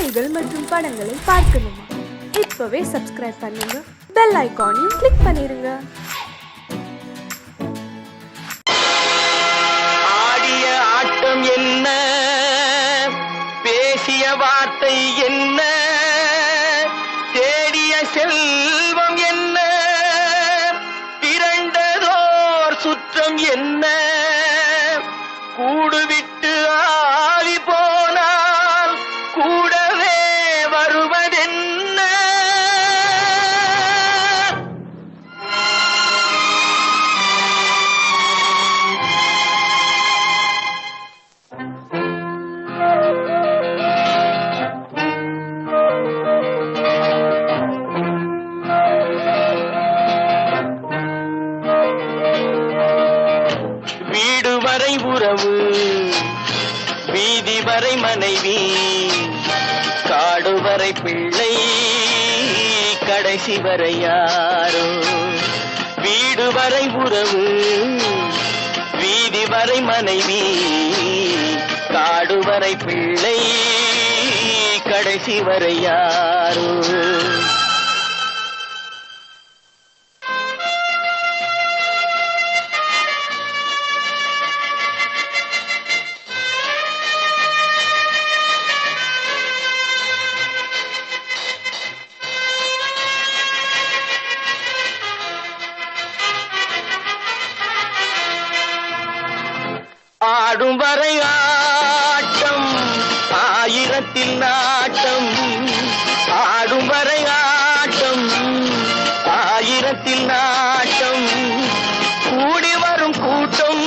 செய்திகள் மற்றும் படங்களை பார்க்கணுமா? இப்பவே சப்ஸ்கிரைப் பண்ணுங்க, பெல் ஐகானையும் கிளிக் பண்ணிருங்க. ஆடிய ஆட்டம் என்ன, பேசிய வார்த்தை என்ன, தேடிய செல்வம் என்ன, திரண்டதோர் சுற்றம் என்ன, கூடுவிட்டு ஆவி போனால் கூடவே வருவதென்ன. வீடு வரை உறவு, வீதி வரை மனைவி, காடு வரை பிள்ளை, கடைசி வரை யாரோ. வீடு வரை உறவு, வீதி வரை மனைவி, காடு வரை பிள்ளை, கடைசி வரை யாரோ. ஆடும் வரை ஆட்டம், ஆயிரத்தில் நாட்டம். ஆடும் வரை ஆட்டம், ஆயிரத்தில் நாட்டம். கூடி வரும் கூட்டம்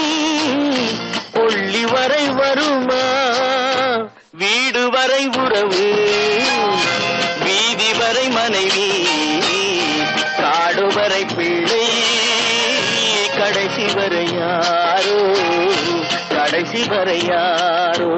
கொள்ளி வரை வருமா? வீடு வரை உறவு, வீதி வரை மனைவி, காடு வரை பிள்ளை, கடைசி வரை யாரோ, கடைசி வரை யாரோ.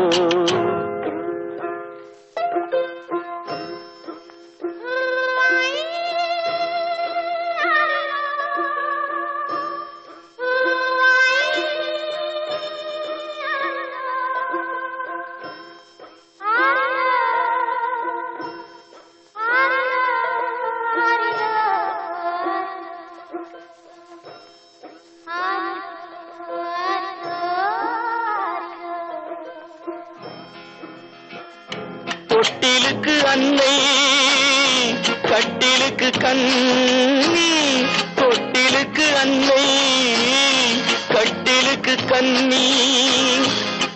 தொட்டிலுக்கு அன்னை, கட்டிலுக்கு கண்ணி. தொட்டிலுக்கு அன்னை, கட்டிலுக்கு கண்ணி,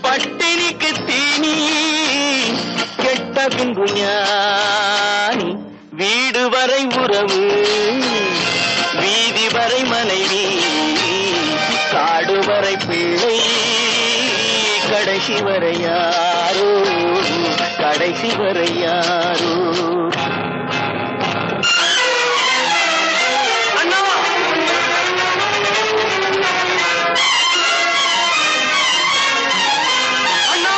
பட்டினிக்கு தீனி, கெட்ட பின்பு ஞானி. வீடு வரை உறவு, வீதி வரை மனைவி, காடு வரை பிள்ளை, கடைசி வரை யாரோ, கடைசி வரை யாரோ. அண்ணா, அண்ணா,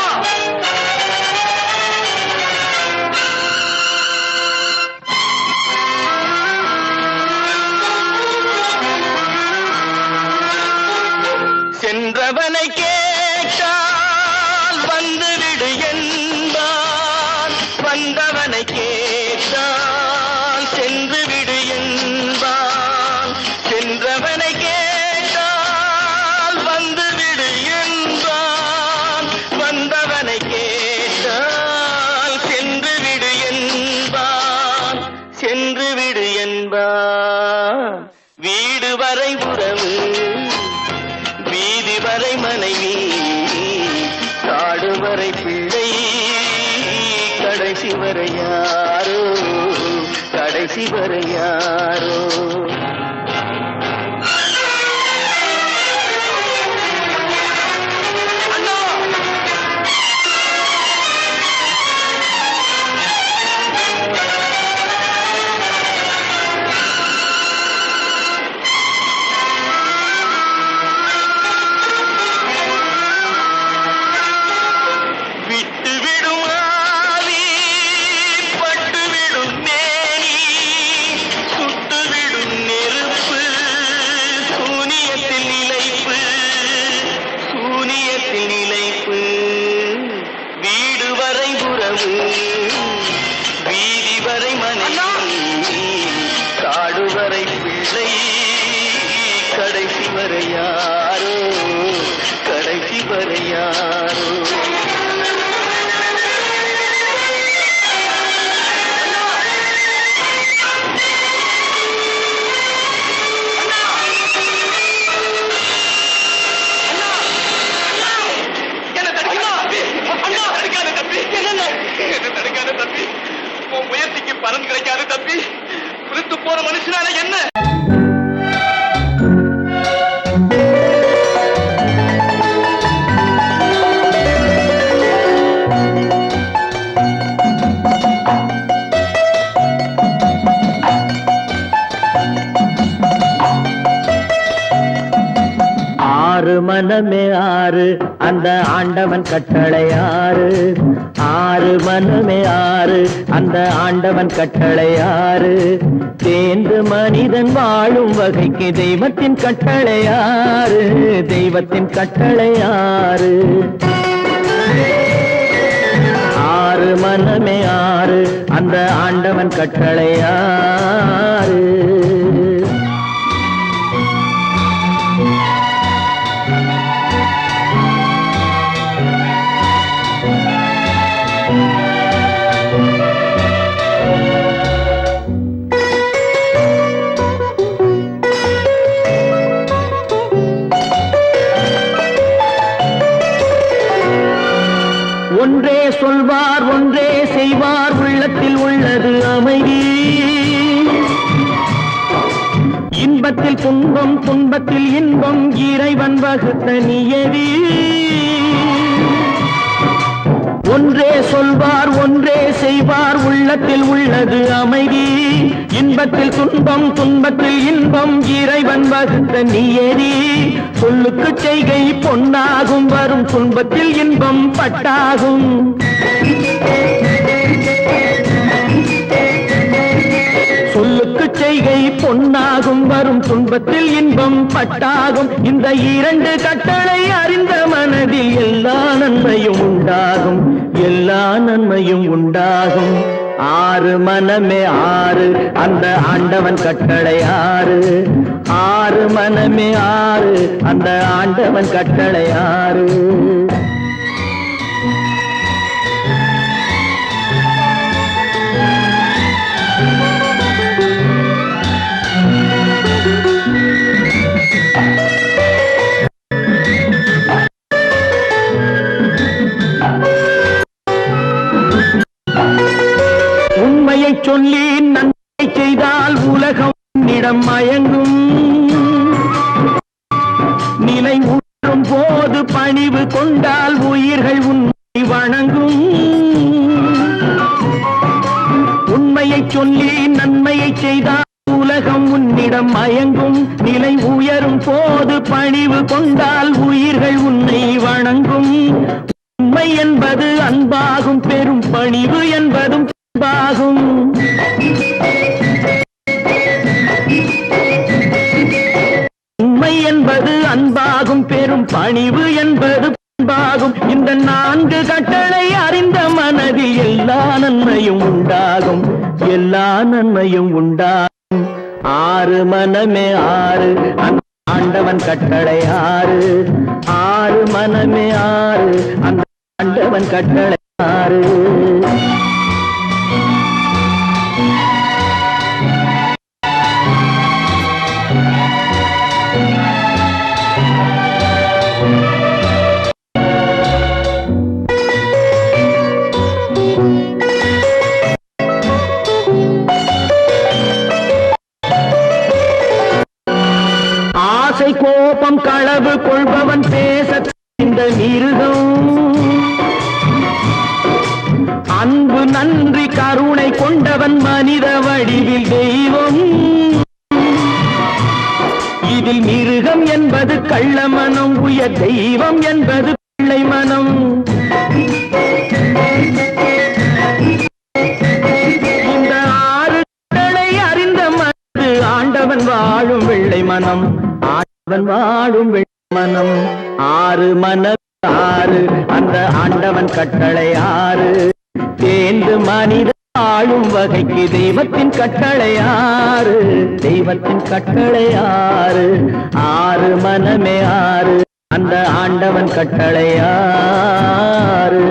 சென்றவனை கேட்டால் வந்துவிடு என்பான், வந்தவனை கேட்டால் சென்று விடு என்பான். சென்றவனை கேட்டால் வந்துவிடு என்பான், வந்தவனை கேட்டால் சென்று விடு என்பான், சென்று விடு என்பான். வீடு வரை உறவு, வீதி வரை மனைவி, காடு வரை பிள்ளை, கடைசி வரை யாரோ, கடைசி வரை யாரோ. விட்டுவிடும் ஆவி, பட்டுவிடும் மேனி, சுட்டுவிடும் நெருப்பு. பலன் கிடைக்காது தம்பி. புரித்து போற மனுஷனால என்ன? ஆறு மனமே ஆறு அந்த ஆண்டவன் கட்டளை ஆறு. ஆறு மனமே ஆறு அந்த ஆண்டவன் கட்டளை ஆறு. தேர்ந்து மனிதன் வாழும் வகைக்கு தெய்வத்தின் கட்டளை ஆறு. தெய்வத்தின் கட்டளை ஆறு. ஆறு மனமே ஆறு அந்த ஆண்டவன் கட்டளை ஆறு. ஒன்றே சொல்வார் ஒன்றே செய்வார் உள்ளத்தில் உள்ளது அமைதி. இன்பத்தில் துன்பம் துன்பத்தில் இன்பம் இறைவன் வகுத்த நியதி. ஒன்றே சொல்வார் ஒன்றே செய்வார் உள்ளத்தில் உள்ளது அமைதி. இன்பத்தில் துன்பம் துன்பத்தில் இன்பம் இறைவன் வகுத்த நியதி. சொல்லுக்கு செய்கை பொன்னாகும் வரும் துன்பத்தில் இன்பம் பட்டாகும். சொல்லுக்கு செய்கை பொன்னாகும் வரும் துன்பத்தில் இன்பம் பட்டாகும். இந்த இரண்டு கட்டளை அறிந்த மனதில் எல்லா நன்மையும் உண்டாகும். எல்லா நன்மையும் உண்டாகும். ஆறு மனமே ஆறு அந்த ஆண்டவன் கட்டளை ஆறு. ஆறு மனமே ஆறு அந்த ஆண்டவன் கட்டளை ஆறு. உண்மையை சொல்லி நன்மை செய்தால் உலகம் உன்னிடம் மயங்கும். நிலை உணரும் போது பணிவு கொண்டால் உயிர்கள் உன்னை வணங்கும். உண்மையை சொல்லி நன்மையை செய்தால் உலகம் உன்னிடம் மயங்கும். நிலை உயரும் போது பணிவு கொண்டால் உயிர்கள் உன்னை வணங்கும். உண்மை என்பது அன்பாகும் பெரும் பணிவு என்பதும் அன்பாகும். உண்மை என்பது அன்பாகும் பெரும் பணிவு என்பது அன்பாகும். இந்த நான்கு கட்டளை அறிந்த மனதில் எல்லா நன்மையும் உண்டாகும். எல்லா நன்மையும் உண்டாகும். ஆறு மனமே ஆறு அந்த ஆண்டவன் கட்டளை ஆறு. ஆறு மனமே ஆறு அந்த ஆண்டவன் கட்டளை ஆறு. ஆசை கோபம் களவு கொள்பவன் பேச இந்த மிருகம். அன்பு நன்றி கருணை கொண்டவன் மனித வடிவில் தெய்வம். இதில் மிருகம் என்பது கள்ள மனம். உயர் தெய்வம் என்பது பிள்ளை மனம். இந்த ஆறு கடலை அறிந்த மனது ஆண்டவன் வாழும் வெள்ளை மனம். ஆண்டவன் வாழும் வெள்ளை மனம். ஆறு மனம் ஆறு அந்த ஆண்டவன் கட்டளை ஆறு. தேர்ந்து மனித ஆளும் வகைக்கு தெய்வத்தின் கட்டளை ஆறு. தெய்வத்தின் கட்டளை ஆறு. ஆறு மனமே ஆறு அந்த ஆண்டவன் கட்டளை ஆறு.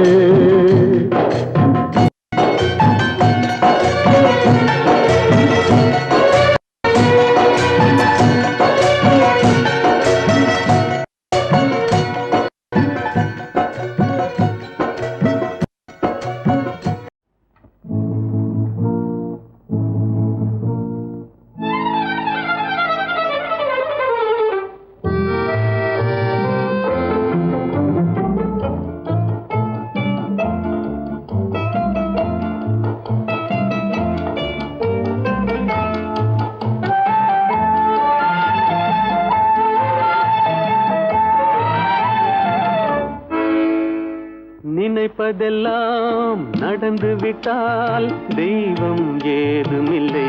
நினைப்பதெல்லாம் நடந்து விட்டால் தெய்வம் ஏதுமில்லை.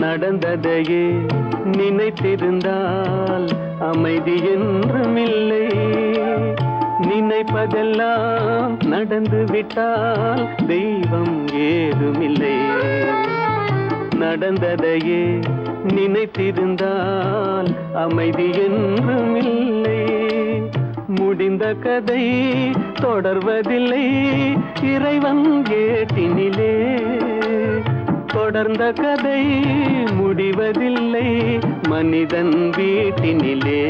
நடந்ததையே நினைத்திருந்தால் அமைதி என்றுமில்லை. நினைப்பதெல்லாம் நடந்து விட்டால் தெய்வம் ஏதுமில்லை. நடந்ததையே நினைத்திருந்தால் அமைதி என்றுமில்லை. முடிந்த கதை தொடர்வதில்லை இறைவன் ஏட்டினிலே. தொடர்ந்த கதை முடிவதில்லை மனிதன் வீட்டினிலே.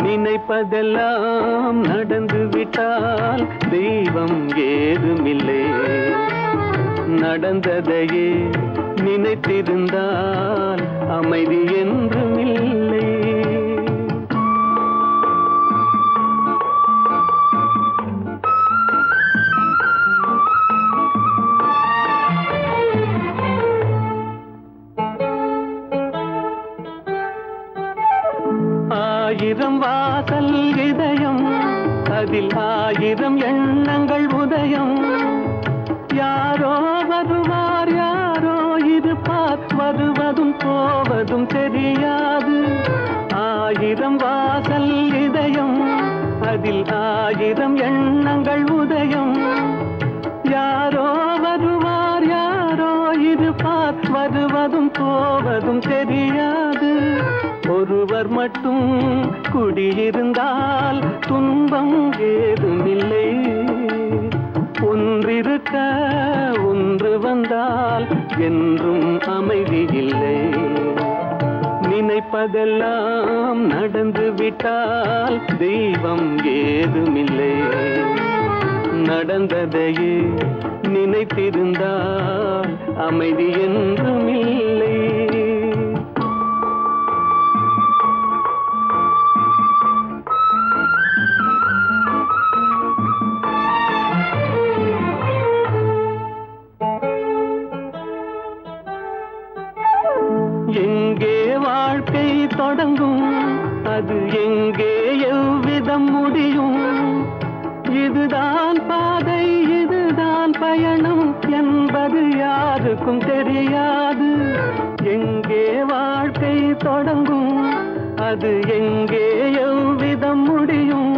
நினைப்பதெல்லாம் நடந்து விட்டால் தெய்வம் ஏதுமில்லை. நடந்ததையே நினைத்திருந்தால் அமைதி என்றுமில்லை. ஆயிரம் வாசல் இதயம், அதில் ஆயிரம் எண்ணங்கள் உதயம். யாரோ வருவார் யாரோ இருப்பார், வருவதும் போவதும் தெரியாது. ஆயிரம் வாசல் இதயம், அதில் ஆயிரம் எண்ணங்கள் உதயம். யாரோ வருவார் யாரோ இருப்பார், வருவதும் போவதும் தெரியாது. ஒருவர் மட்டும் குடியிருந்தால் துன்பம் ஏதுமில்லை. ஒன்றிருக்க ஒன்று வந்தால் என்றும் அமைதி இல்லை. நினைப்பதெல்லாம் நடந்து விட்டால் தெய்வம் ஏதுமில்லை. நடந்ததையே நினைத்திருந்தால் அமைதி என்றுமில்லை. எங்கே வாழ்க்கை தொடங்கும், அது எங்கே எவ்விதம் முடியும்? இதுதான் பாதை இதுதான் பயணம் என்பது யாருக்கும் தெரியாது. எங்கே வாழ்க்கை தொடங்கும், அது எங்கே எவ்விதம் முடியும்?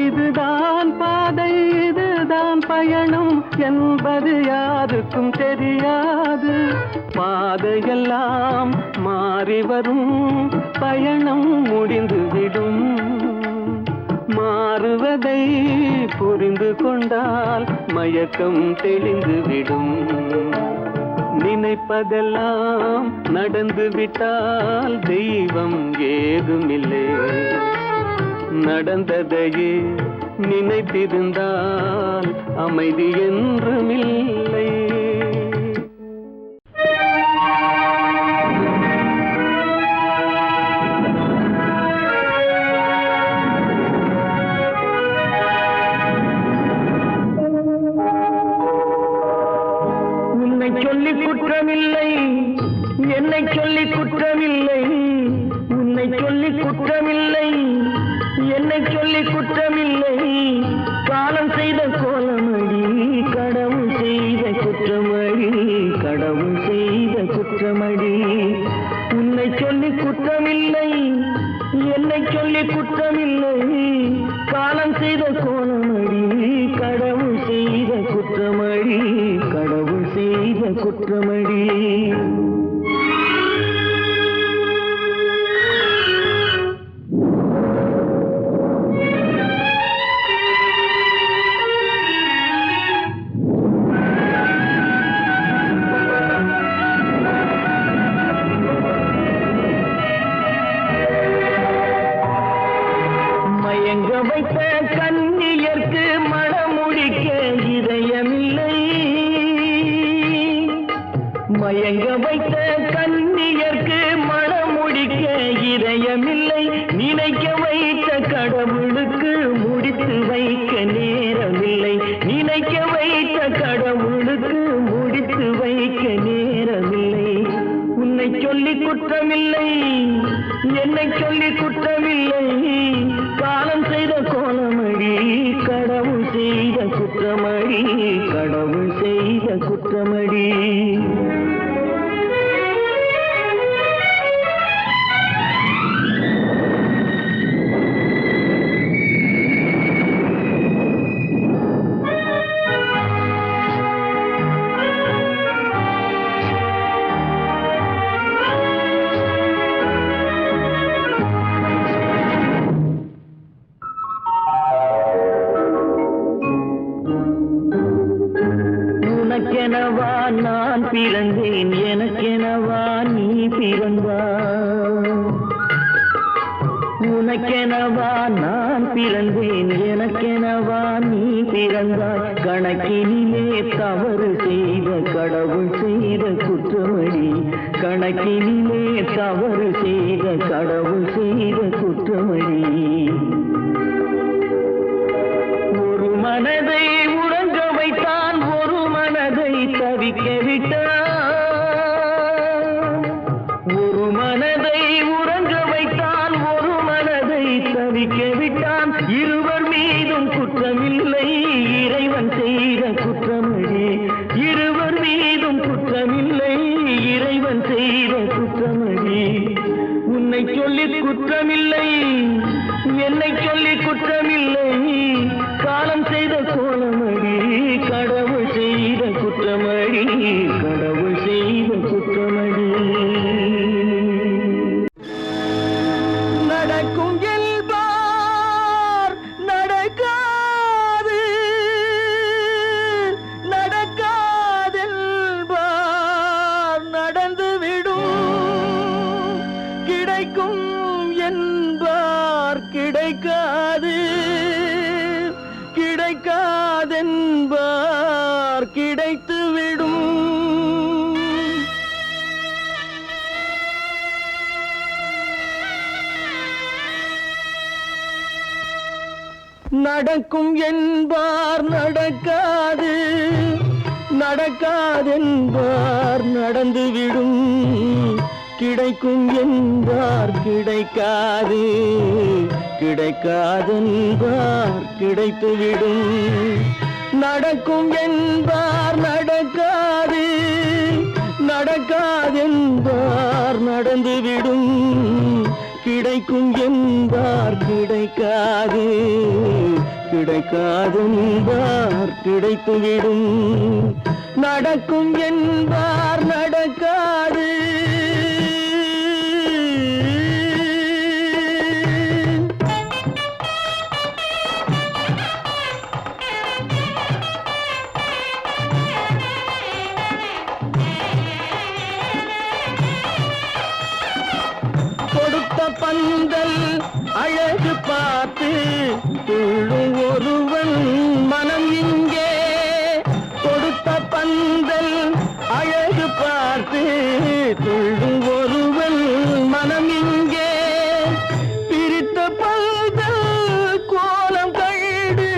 இதுதான் பாதை இதுதான் பயணம் என்பது யாருக்கும் தெரியாது. பாதையெல்லாம் மாறி வரும், பயணம் முடிந்துவிடும். மாறுவதை புரிந்து கொண்டால் மயக்கம் தெளிந்துவிடும். நினைப்பதெல்லாம் நடந்து விட்டால் தெய்வம் ஏதுமில்லை. நடந்ததையே நினைத்திருந்தால் அமைதி என்றுமில்லை. உன்னை சொல்லி குற்றமில்லை, என்னை சொல்லி குற்றமில்லை. உன்னை சொல்லி குற்றமில்லை, என்னை சொல்லி குற்றமில்லை. காலம் செய்த கோலமடி, கடவுள் செய்த குற்றமடி, கடவுள் செய்த குற்றமடி. உன்னை சொல்லி குற்றமில்லை, என்னை சொல்லி குற்றமில்லை. காலம் செய்த கோலமடி, கடவுள் செய்த குற்றமடி, கடவுள் செய்த குற்றமடி. மயங்க வைத்த கன்னியர்க்கு மணமுடிக்க இதயமில்லை. மயங்க வைத்த கன்னியர்க்கு மணமுடிக்க இதயமில்லை. நினைக்க வைத்த கடவுளுக்கு முடித்து வைக்க நேரமில்லை. நினைக்க வைத்த கடவுளுக்கு முடித்து வைக்க நேரமில்லை. உன்னை சொல்லி குற்றமில்லை, என்னை சொல்லி குற்றமில்லை. காலம் செய்த கோலமடி கடவுள் செய்த குற்றமடி கடவுள் செய்த குற்றமடி உனக்கெனவா நான் பிறந்தேன் எனக்கெனவா நீ பிறந்தாய் உனக்கெனவா நான் பிறந்தேன் எனக்கெனவா நீ பிறந்தாய் கணக்கினிலே தவறு செய்த கடவுள் செய்த குற்றமடி கணக்கினிலே தவறு செய்த கடவுள் செய்த குற்றமடி ஒரு மனதை உறங்க வைத்தான் ஒரு மனதை தவிக்க விட்டான் ஒரு மனதை உறங்க வைத்தான் ஒரு மனதை தவிக்க விட்டான் இருவர் மீதும் குற்றமில்லை இறைவன் செய்த குற்றமடி இருவர் மீதும் குற்றமில்லை இறைவன் செய்த குற்றமடி உன்னை சொல்லி குற்றமில்லை என்னை சொல்லி குற்றமில்லை காலம் செய்த கோலமடி கடவுள் செய்த குற்றமடி கடவுள் செய்த குற்றமடி நடக்கும் என்பார் நடக்காது நடக்காதென்பார் நடந்துவிடும் கிடைக்கும் என்பார் கிடைக்காது கிடைக்காதென்பார் கிடைத்துவிடும் நடக்கும் என்பார் நடக்காது நடக்காதென்பார் நடந்துவிடும் கிடைக்கும் என்பார் கிடைக்காது கிடைக்காதென்பார் கிடைத்துவிடும் நடக்கும் என்பார் நடக்காது நடக்காதென்பார் நடந்துவிடும் கிடைக்கும் என்பார் கிடைக்காது கிடைக்காதென்பார் கிடைத்துவிடும் நடக்கும் என்பார் நடக்காது பந்தல் அழகு பார்த்து துள்ளும் ஒருவன் மனம் இங்கே கொடுத்த பந்தல் அழகு பார்த்து துள்ளும் ஒருவன் மனம் இங்கே பிரித்த பந்தல் கோலம் கண்டு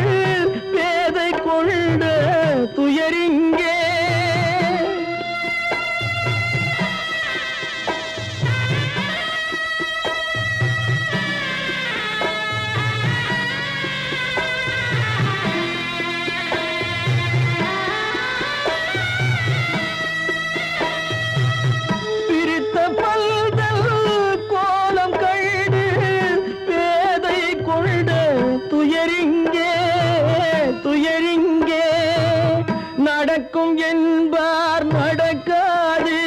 பேதை கொண்ட துயரிங்கே துயரிங்கே நடக்கும் என்பார் நடக்காது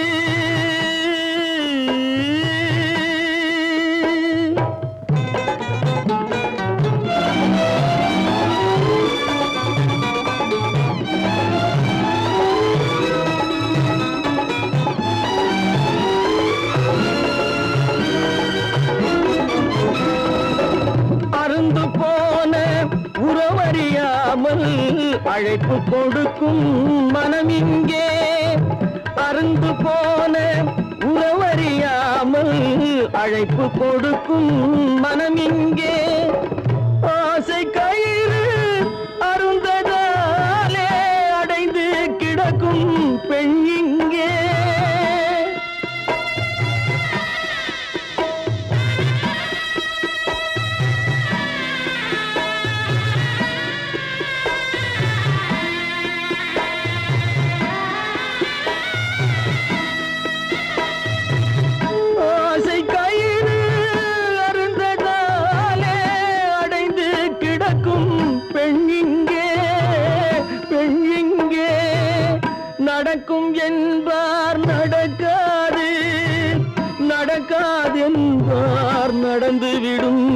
அருந்து போன உறவறியாமல் அழைப்பு கொடுக்கும் மனம் இங்கே அருந்து போன உறவறியாமல் அழைப்பு கொடுக்கும் மனம் இங்கே ஆசை கயிறு அருந்ததாலே அடைந்து கிடக்கும் பெண் இங்கே நடக்கும் என்பார் நடக்காது, நடக்காதென்பார் நடந்துவிடும்,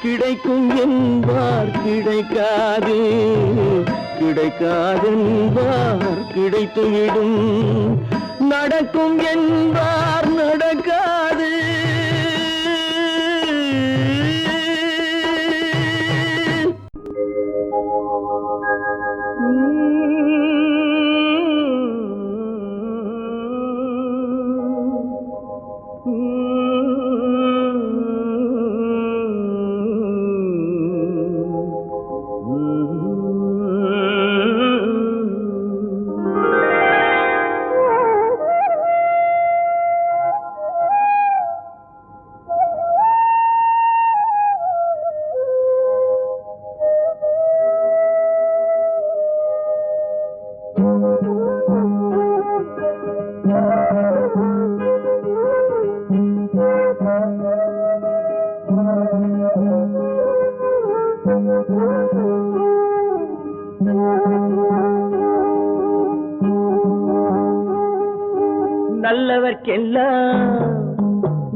கிடைக்கும் என்பார் கிடைக்காது, கிடைக்காதென்பார் கிடைத்துவிடும், நடக்கும் என்பார் நடக்காது.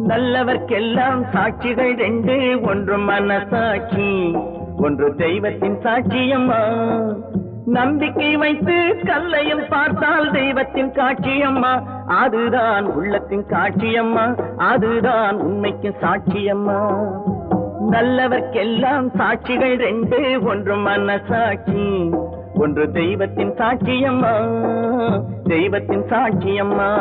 நல்லவர்க்கெல்லாம் சாட்சிகள் ரெண்டு, ஒன்று மனசாட்சி, ஒன்று தெய்வத்தின் சாட்சியம்மா. நம்பிக்கை வைத்து கல்லையும் பார்த்தால் தெய்வத்தின் காட்சியம்மா, அதுதான் உள்ளத்தின் காட்சியம்மா, அதுதான் உண்மைக்கு சாட்சியம்மா. நல்லவர்க்கெல்லாம் சாட்சிகள் ரெண்டு, ஒன்று மனசாட்சி, ஒன்று தெய்வத்தின் சாட்சியம்மா, தெய்வத்தின் சாட்சியம்மா.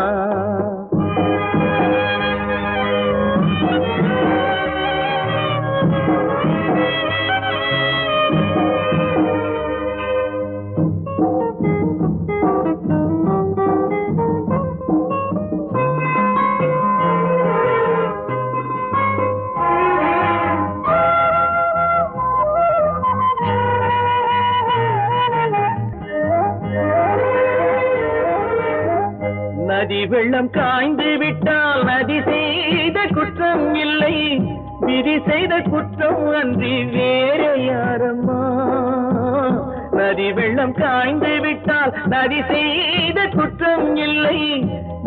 நதி வெள்ளம் காய்ந்து விட்டால் நதி செய்த குற்றம் இல்லை, விதி செய்த குற்றம் அன்றி வேறு யாரம்மா. நதி வெள்ளம் காய்ந்து விட்டால் நதி செய்த குற்றம் இல்லை,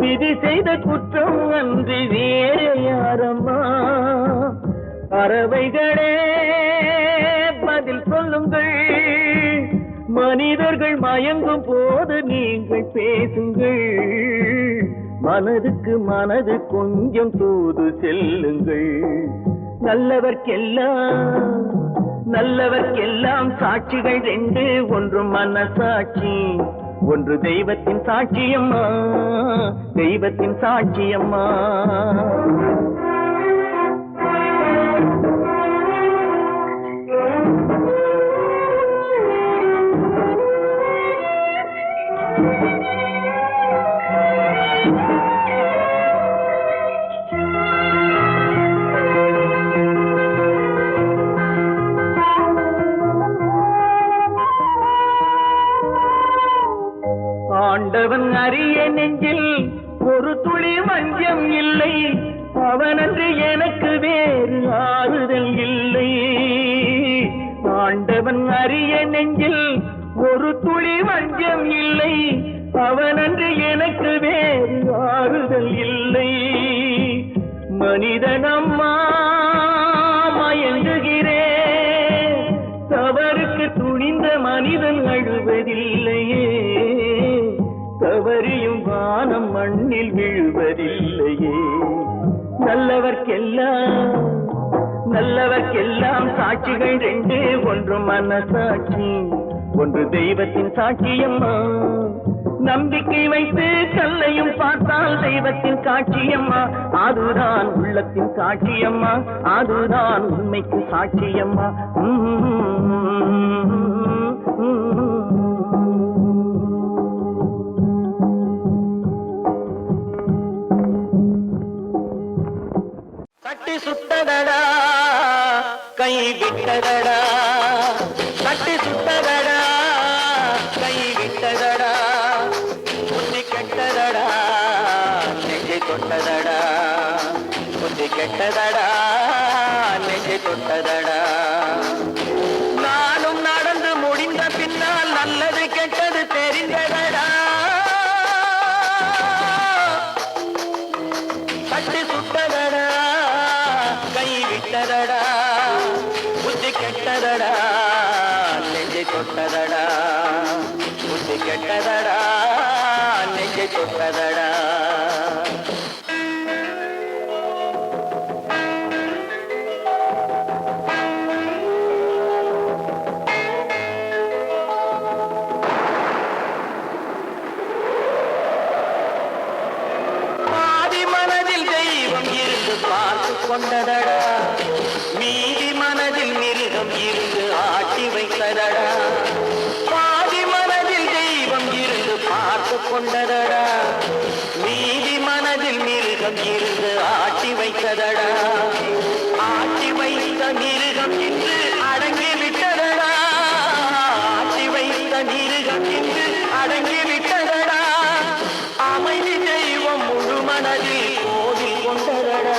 விதி செய்த குற்றம் அன்றி வேறு யாரம்மா. பறவைகளே பதில் சொல்லுங்கள், மனிதர்கள் மயங்கும் போது நீங்கள் பேசுங்கள், மனதுக்கு மனது கொஞ்சம் தூது செல்லுங்கள். நல்லவர்க்கெல்லாம் சாட்சிகள் ரெண்டு, ஒன்று மனசாட்சி, ஒன்று தெய்வத்தின் சாட்சியம்மா, தெய்வத்தின் சாட்சியம்மா. ஆண்டவன் அறிய நெஞ்சில் ஒரு துளி வஞ்சம் இல்லை, அவனன்று எனக்கு வேறு ஆறுதல் இல்லை. ஆண்டவன் அறிய நெஞ்சில் ஒரு துளி வஞ்சம் இல்லை, அவனன்று எனக்கு வேறு ஆறுதல் இல்லை. மனிதனம்மா மயங்குகிறேன், தவறுக்கு துணிந்த மனிதன் அழுவதில்லையே, தவறியும் வானம் மண்ணில் விழுவதில்லையே. நல்லவர்க்கெல்லாம் சாட்சிகள் ரெண்டு, ஒன்று மனசாட்சி, ஒன்று தெய்வத்தின் சாட்சியம்மா. நம்பிக்கை வைத்து கல்லையும் பார்த்தால் தெய்வத்தின் காட்சியம்மா, அதுதான் உள்ளத்தின் காட்சியம்மா, அதுதான் உண்மைக்கு சாட்சியம்மா. தட்டி சுட்டதடா கை விட்டதடா, தட்டி சுட்டதடா கை விட்டதடா, புத்தி கெட்டதடா நெஞ்சை தொட்டதடா, புத்தி கெட்டதடா நெஞ்சை தொட்டதடா. நானும் நடந்து முடிந்த பின்னால் நல்லது கெட்டது தெரிந்ததடா, கெட்டதடா நெஞ்சை தொட்டதடா. பாதி மனதில் தெய்வம் இருந்து பார்த்து கொண்டதடா, மீதி மனதில் மிருகம் இருந்து ஆட்டி வைத்ததடா. பாதி மனதில் தெய்வம் இருந்து பார்த்து கொண்டதடா, மீதி மனதில் மிருகம் இருந்து ஆட்டி வைத்ததடா. ஆட்டி வைத்த மிருகம் இன்று அடங்கி விட்டதடா, ஆட்டி வைத்த மிருகம் இன்று அடங்கி விட்டதடா. அமைதி தெய்வம் முழு மனதில் கோவில் கொண்டதடா.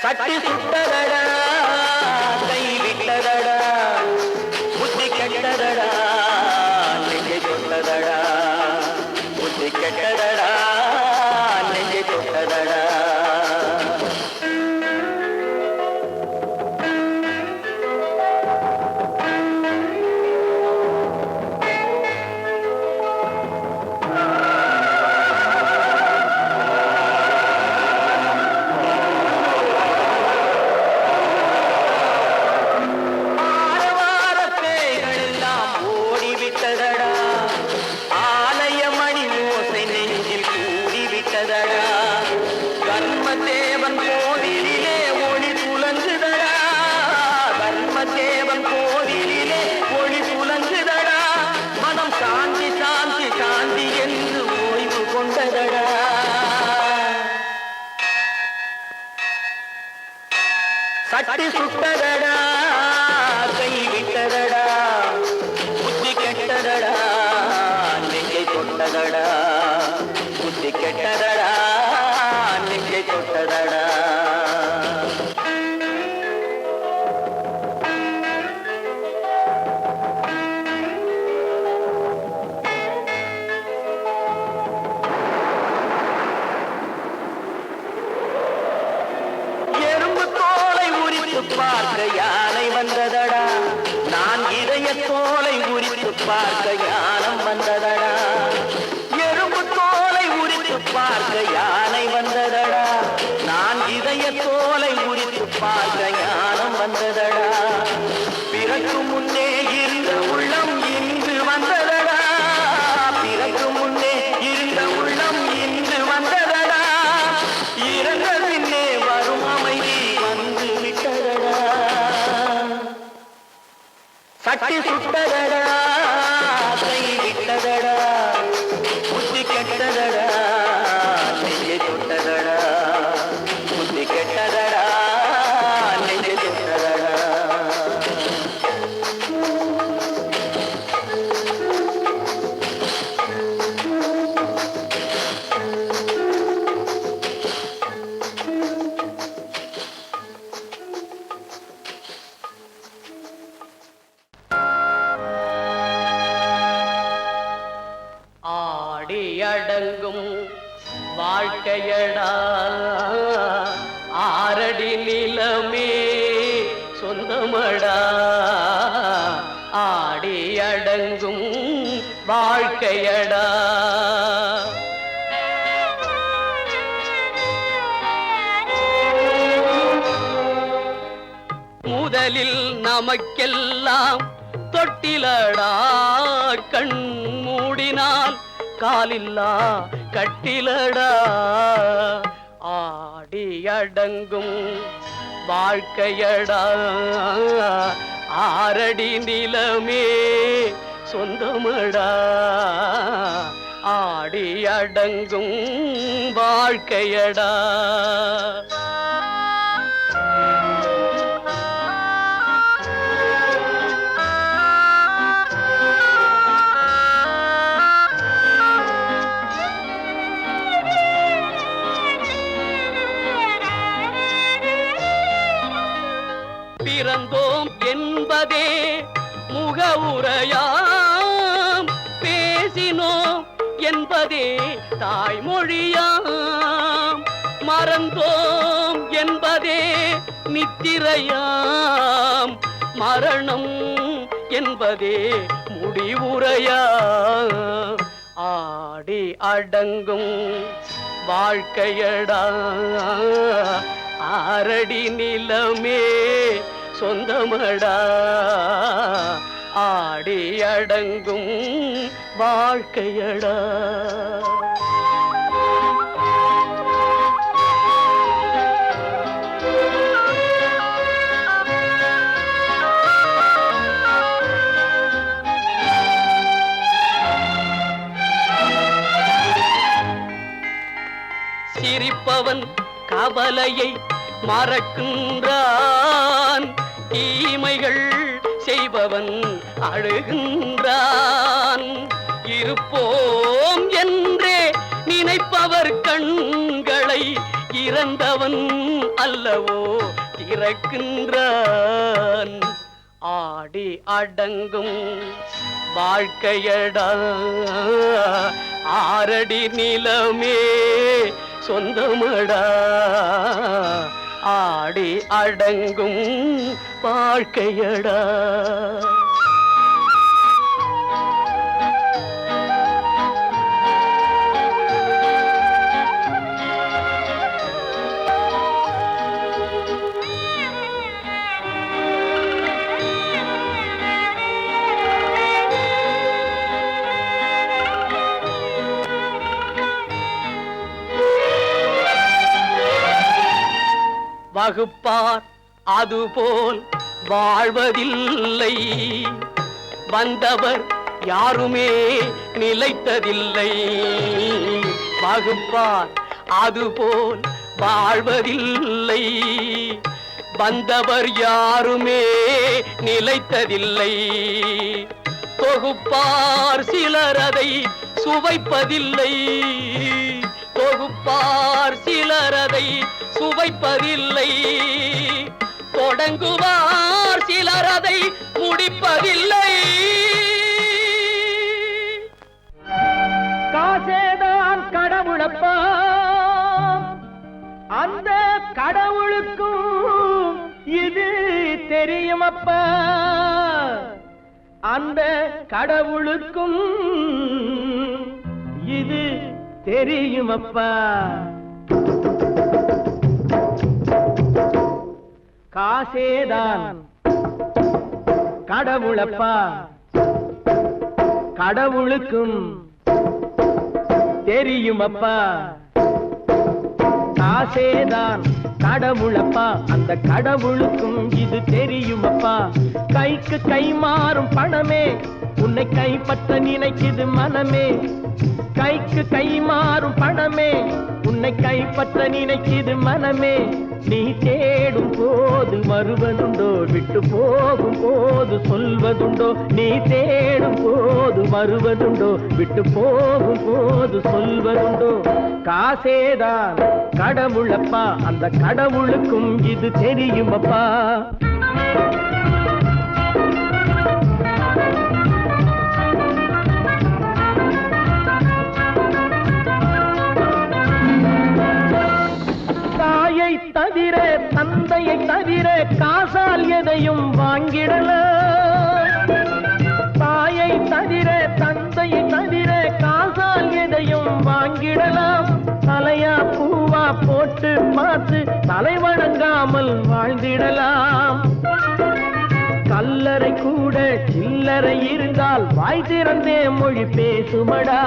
சட்டி சுட்டதடா, கை விட்டதடா, புத்தி கெட்டதடா நெஞ்சை தொட்டதடா, புத்தி கெட்டதடா நெஞ்சை தொட்டதடா. தர்மதேவன் கோவிலிலே ஒளி புலங்குதடா, தர்மதேவன் கோவிலிலே ஒளி புலங்குதடா. மனம் சாந்தி சாந்தி சாந்தி என்று ஓய்வு கொண்டதடா. சட்டி சுட்டதடா, கை விட்டதடா, புத்தி கெட்டதடா நெஞ்சை தொட்டதடா, புத்தி கெட்டதடா நெஞ்சை தொட்டதடா. எறும்பு தோலை உரித்து பார்க்க யானை வந்ததடா, நான் இதய தோலை உரித்து பார்க்க யானம் வந்ததடா. எறும்பு தோலை உரித்து பார்க்க யானை வந்ததடா, நான் இதய தோலை உரித்து பார்க்க ஞானம் வந்ததடா. பிறகு முன்னே இருந்த உள்ளம் இன்று வந்ததடா, பிறகு முன்னே இருந்த உள்ளம் இன்று வந்ததடா. இறந்த பின்னே வரும் அமைதி வந்து விட்டதடா. சட்டி சுட்டதடா, கை விட்டதடா, புத்தி கெட்டதடா நெஞ்சை தொட்டதடா, புத்தி கெட்டதடா நெஞ்சை தொட்டதடா. ஆடியடங்கும் வாழ்க்கையடா, ஆரடி நிலமே சொந்தமடா. ஆடியடங்கும் வாழ்க்கையடா. முதலில் நமக்கெல்லாம் தொட்டிலடா, கண் மூடினால் காலில்லா கட்டிலடா. ஆடியடங்கும் வாழ்க்கையடா, ஆரடி நிலமே சொந்தமடா. ஆடியடங்கும் வாழ்க்கையடா. பிறந்தோம் என்பதே முகவுரையாம், பேசினோம் என்பதே தாய்மொழியாம், மறந்தோம் என்பதே நித்திரையாம், மரணம் என்பதே முடிவுரையா ஆடி அடங்கும் வாழ்க்கையடா ஆரடி நிலமே சொந்தமடா ஆடி அடங்கும் வாழ்க்கையடா சிரிப்பவன் கவலையை மறக்கின்றான் தீமைகள் செய்பவன் அழுகின்றான் இருப்போம் என்றே நினைப்பவர் கண்களை இறந்தவன் அல்லவோ திறக்கின்றான் ஆடி அடங்கும் வாழ்க்கையடா ஆரடி நிலமே சொந்தமடா ஆடி அடங்கும் வாழ்க்கையடா வகுப்பார் அதுபோல் வாழ்வதில்லை வந்தவர் யாருமே நிலைத்ததில்லை வகுப்பார் அதுபோல் வாழ்வதில்லை வந்தவர் யாருமே நிலைத்ததில்லை தொகுப்பார் சிலர் அதை சுவைப்பதில்லை தொகுப்பார் சிலர் அதை சுவைப்பதில்லை தொடங்குவார் சிலர் அதை முடிப்பதில்லை காசேதான் கடவுளப்பா அந்த கடவுளுக்கும் இது தெரியுமப்பா அந்த கடவுளுக்கும் இது தெரியுமப்பா காசேதான் கடவுளப்பா கடவுளுக்கும் தெரியுமப்பா காசேதான் கடவுளப்பா அந்த கடவுளுக்கும் இது தெரியுமப்பா கைக்கு கை மாறும் பணமே உன்னை கைப்பற்ற நினைக்குது மனமே கைக்கு கை மாறும் பணமே உன்னை கைப்பற்ற நினைக்குது மனமே நீ தேடும் போது வருவதுண்டோ விட்டு போகும் போது சொல்வதுண்டோ நீ தேடும் போது வருவதுண்டோ விட்டு போகும் போது சொல்வதுண்டோ காசேதான் கடவுளப்பா அந்த கடவுளுக்கும் இது தெரியுமப்பா தவிர தந்தையை தவிர காசால் எதையும் வாங்கிடலாம் தாயை தவிர தந்தையை தவிர காசால் எதையும் வாங்கிடலாம் தலையா பூவா போட்டு பார்த்து தலை வணங்காமல் வாழ்ந்திடலாம் கல்லறை கூட சில்லறை இருந்தால் வாய் திறந்தே மொழி பேசுமடா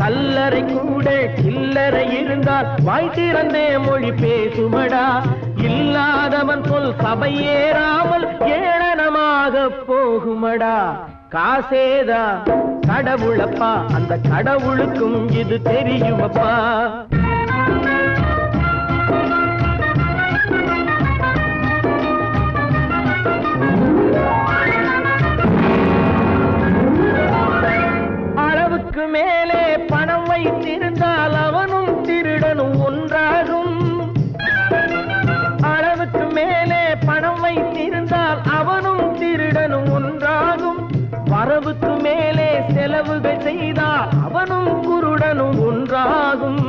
கல்லறை கூட சில்லறை இருந்தால் வாய் திறந்தே மொழி பேசுமடா இல்லாதவன் சொல் சபையேறாமல் ஏளனமாக போகுமடா காசேதான் கடவுளப்பா அந்த கடவுளுக்கும் இது தெரியுமப்பா அளவுக்கு மேலே பணம் வைத்திருந்தால் அவனும் திருடனும் ஒன்றாகும் அளவுக்கு மேலே பணம் வைத்திருந்தால் அவனும் திருடனும் ஒன்றாகும் வரவுக்கு மேலே செலவுகள் செய்தால் அவனும் குருடனும் ஒன்றாகும்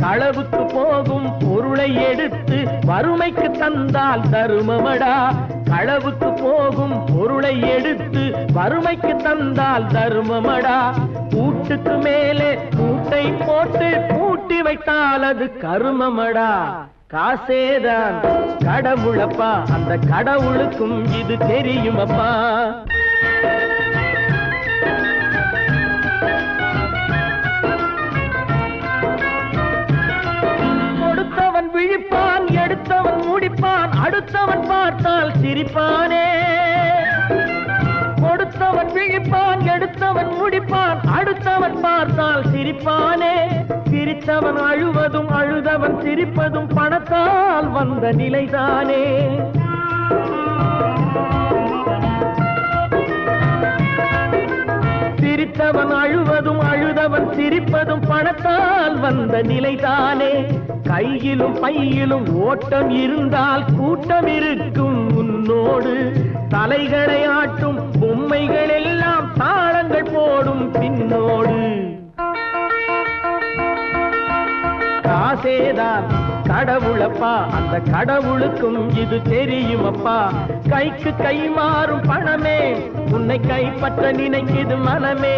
களவுக்கு போகும் பொருளை எடுத்து வறுமைக்கு தந்தால் தருமமடா களவுக்கு போகும் பொருளை எடுத்து வறுமைக்கு தந்தால் தர்மமடா. கூட்டுக்கு மேலே கூட்டை போட்டு பூட்டி வைத்தால் அது கருமமடா. காசேதான் கடவுளப்பா, அந்த கடவுளுக்கும் இது தெரியுமப்பா. கொடுத்தவன் விழிப்பான், எடுத்தவன் முடிப்பான், அடுத்தவன் பார்த்தால் சிரிப்பானே. கொடுத்தவன் விழிப்பான், எடுத்தவன் முடிப்பான், அடுத்தவன் பார்த்தால் சிரிப்பானே. சிரித்தவன் அழுவதும் அழுதவன் சிரிப்பதும் பணத்தால் வந்த நிலைதானே. சிரித்தவன் அழுவதும் அழுதவன் சிரிப்பதும் பணத்தால் வந்த நிலைதானே. கையிலும் பையிலும் ஓட்டம் இருந்தால் கூட்டம் இருக்கும் உன்னோடு. தலைகளை ஆட்டும் பொம்மைகள் எல்லாம் தாளங்கள் போடும் பின்னோடு. காசேதான் கடவுளப்பா, அந்த கடவுளுக்கும் இது தெரியுமப்பா. கைக்கு கை மாறும் பணமே உன்னை கைப்பற்ற நினைக்குது மனமே.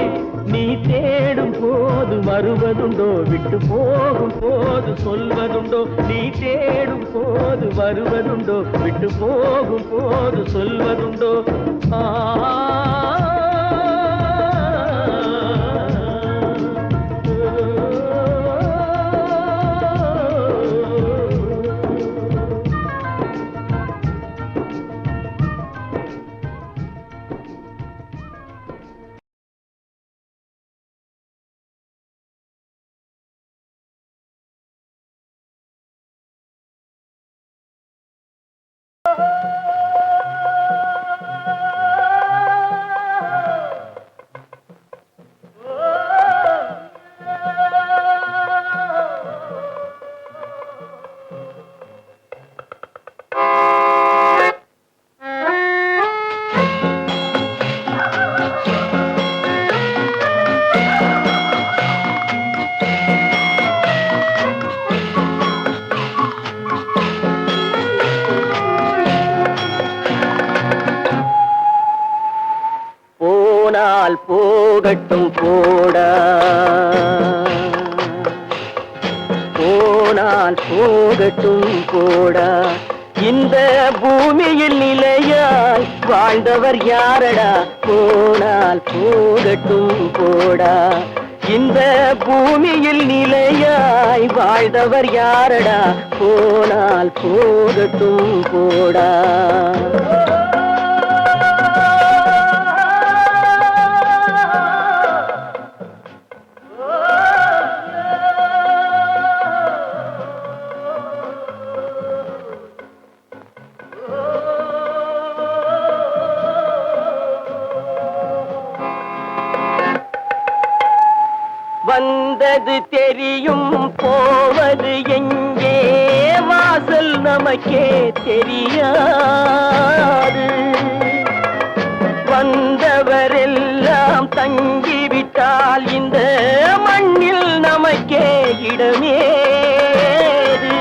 நீ தேடும் போது வருவதுண்டோ, விட்டு போகும் போது சொல்வதுண்டோ. நீ தேடும் போது வருவதுண்டோ, விட்டு போகும் போது சொல்வதுண்டோ. போகட்டும் போடா, போனால் போகட்டும் போடா. இந்த பூமியில் நிலையாய் வாழ்ந்தவர் யாரடா? போனால் போகட்டும் போடா. இந்த பூமியில் நிலையாய் வாழ்ந்தவர் யாரடா? போனால் போகட்டும் போடா. வந்தது தெரியும், போவது எங்கே? வாசல் நமக்கே தெரியாது. வந்தவரெல்லாம் தங்கிவிட்டால் இந்த மண்ணில் நமக்கே இடமேது.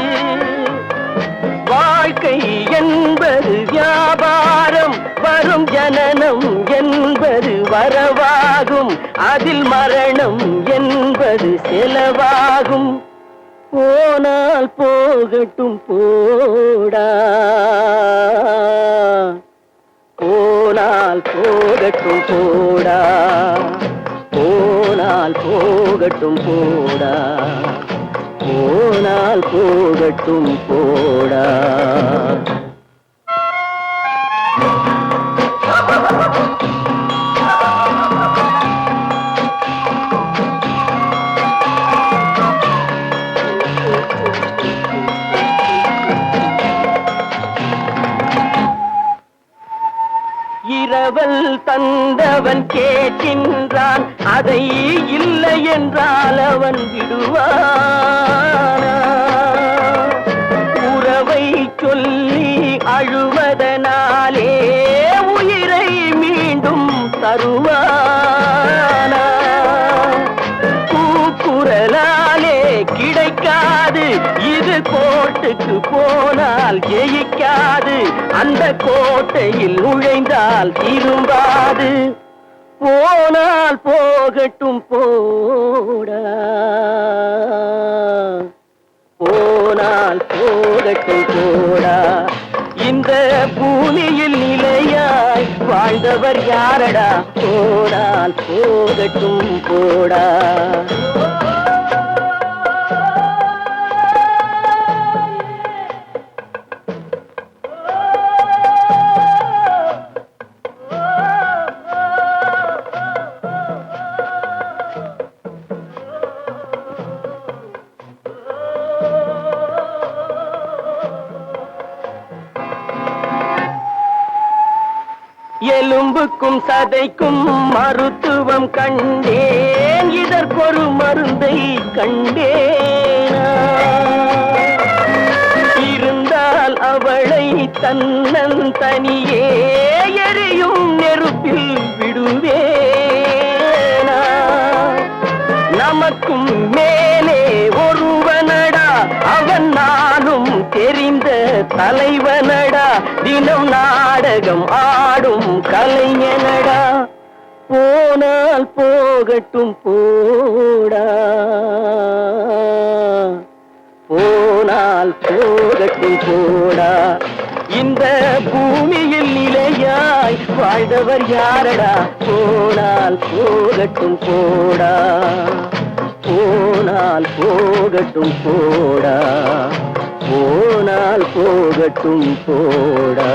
வாழ்க்கை என்பது வியாபாரம், வரும் ஜனனம் என்பது வரவாகும், அதில் மரணம் என்பது செலவாகும். போனால் போகட்டும் போடா, போனால் போகட்டும் போடா, போனால் போகட்டும் போடா, போனால் போகட்டும் போடா. இரவல் தந்தவன் கேட்கின்றான், அதை இல்லை என்றால் அவன் விடுவானா? உறவை சொல்லி அழுவதனாலே உயிரை மீண்டும் தருவானா? கூக்குரலாலே கிடைக்காது, இது கோர்ட்டுக்கு போனால் ஜெயிக்க கிடையாது, அந்த கோட்டையில் நுழைந்தால் திரும்பாது. போனால் போகட்டும் போடா, போனால் போகட்டும் போடா. இந்த பூமியில் நிலையாய் வாழ்ந்தவர் யாரடா, போனால் போகட்டும் போடா. எலும்புக்கும் சதைக்கும் மருத்துவம் கண்டேன், இதற்கொரு மருந்தை கண்டேனா. இருந்தால் அவளை தன்னந்தனியே எரியும் நெருப்பில் விடுவேனா. நமக்கும் மேலே ஒருவனடா, அவன் நானும் தெரிந்த தலைவனடா. தினம் நாடகம் ஆடும் கலைஞனடா. போனால் போகட்டும் போடா, போனால் போகட்டும் போடா. இந்த பூமியில் நிலையாய் வாழ்ந்தவர் யாரடா, போனால் போகட்டும் போடா, போனால் போகட்டும் போடா, போனால் போகட்டும் போடா.